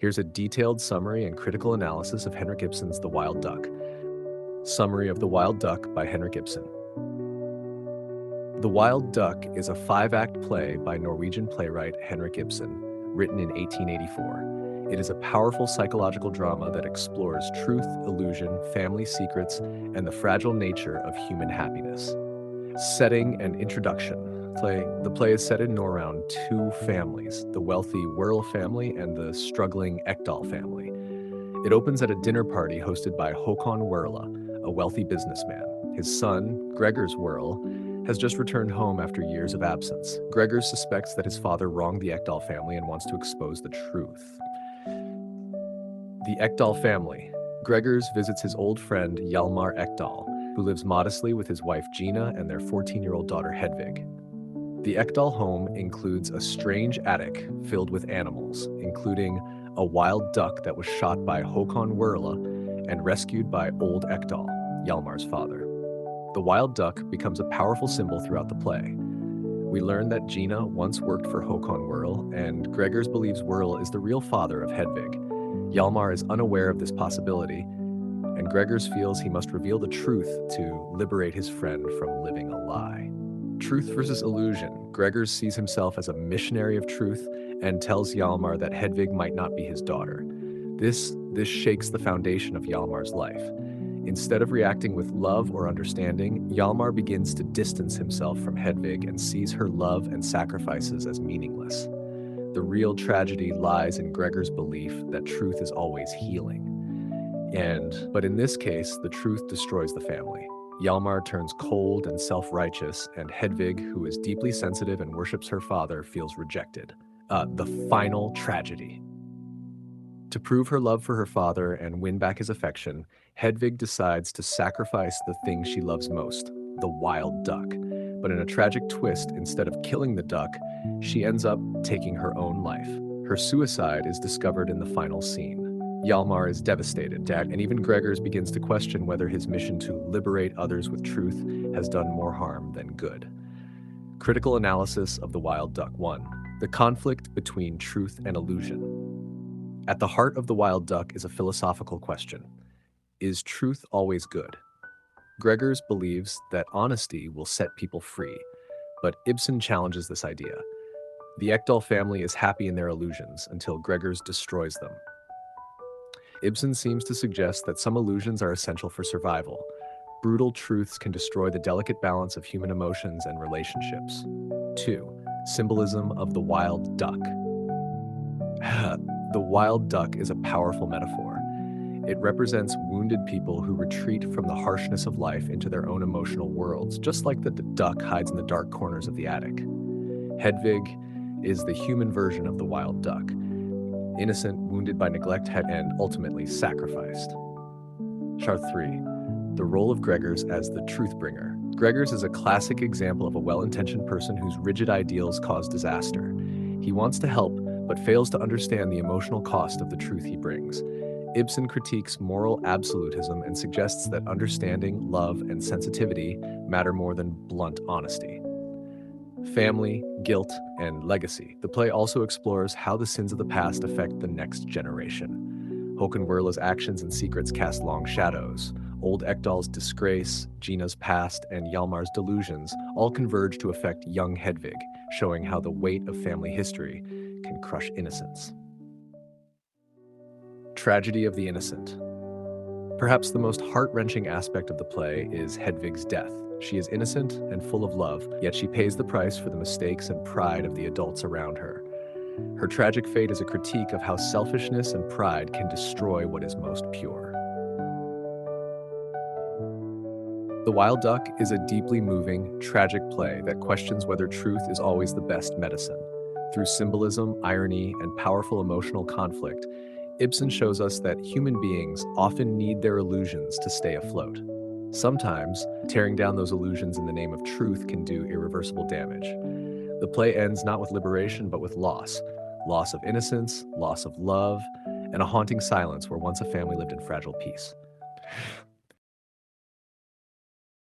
Here's a detailed summary and critical analysis of Henrik Ibsen's The Wild Duck. Summary of The Wild Duck by Henrik Ibsen. The Wild Duck is a five-act play by Norwegian playwright Henrik Ibsen, written in 1884. It is a powerful psychological drama that explores truth, illusion, family secrets, and the fragile nature of human happiness. Setting and introduction. The play is set in and around two families, the wealthy Werle family and the struggling Ekdal family. It opens at a dinner party hosted by Håkon Werle, a wealthy businessman. His son, Gregers Werle, has just returned home after years of absence. Gregers suspects that his father wronged the Ekdal family and wants to expose the truth. The Ekdal family. Gregers visits his old friend Hjalmar Ekdal, who lives modestly with his wife Gina and their 14-year-old daughter Hedvig. The Ekdal home includes a strange attic filled with animals, including a wild duck that was shot by Håkon Werle and rescued by old Ekdal, Hjalmar's father. The wild duck becomes a powerful symbol throughout the play. We learn that Gina once worked for Håkon Werle, and Gregers believes Werle is the real father of Hedvig. Hjalmar is unaware of this possibility, and Gregers feels he must reveal the truth to liberate his friend from living a lie. Truth versus illusion. Gregers sees himself as a missionary of truth and tells Hjalmar that Hedvig might not be his daughter. This shakes the foundation of Hjalmar's life. Instead of reacting with love or understanding, Hjalmar begins to distance himself from Hedvig and sees her love and sacrifices as meaningless. The real tragedy lies in Gregers' belief that truth is always healing. But in this case, the truth destroys the family. Hjalmar turns cold and self-righteous, and Hedvig, who is deeply sensitive and worships her father, feels rejected. The final tragedy. To prove her love for her father and win back his affection, Hedvig decides to sacrifice the thing she loves most, the wild duck. But in a tragic twist, instead of killing the duck, she ends up taking her own life. Her suicide is discovered in the final scene. Hjalmar is devastated, and even Gregers begins to question whether his mission to liberate others with truth has done more harm than good. Critical analysis of The Wild Duck 1. The conflict between truth and illusion. At the heart of The Wild Duck is a philosophical question. Is truth always good? Gregers believes that honesty will set people free, but Ibsen challenges this idea. The Ekdal family is happy in their illusions until Gregers destroys them. Ibsen seems to suggest that some illusions are essential for survival. Brutal truths can destroy the delicate balance of human emotions and relationships. 2. Symbolism of the wild duck. The wild duck is a powerful metaphor. It represents wounded people who retreat from the harshness of life into their own emotional worlds, just like the duck hides in the dark corners of the attic. Hedvig is the human version of the wild duck. Innocent, wounded by neglect, and ultimately sacrificed. Chart 3. The role of Gregers as the truth bringer. Gregers is a classic example of a well-intentioned person whose rigid ideals cause disaster. He wants to help, but fails to understand the emotional cost of the truth he brings. Ibsen critiques moral absolutism and suggests that understanding, love, and sensitivity matter more than blunt honesty. Family, guilt, and legacy. The play also explores how the sins of the past affect the next generation. Håkon Werle's actions and secrets cast long shadows. Old Ekdal's disgrace, Gina's past, and Hjalmar's delusions all converge to affect young Hedvig, showing how the weight of family history can crush innocence. Tragedy of the innocent. Perhaps the most heart-wrenching aspect of the play is Hedvig's death. She is innocent and full of love, yet she pays the price for the mistakes and pride of the adults around her. Her tragic fate is a critique of how selfishness and pride can destroy what is most pure. The Wild Duck is a deeply moving, tragic play that questions whether truth is always the best medicine. Through symbolism, irony, and powerful emotional conflict, Ibsen shows us that human beings often need their illusions to stay afloat. Sometimes, tearing down those illusions in the name of truth can do irreversible damage. The play ends not with liberation, but with loss. Loss of innocence, loss of love, and a haunting silence where once a family lived in fragile peace.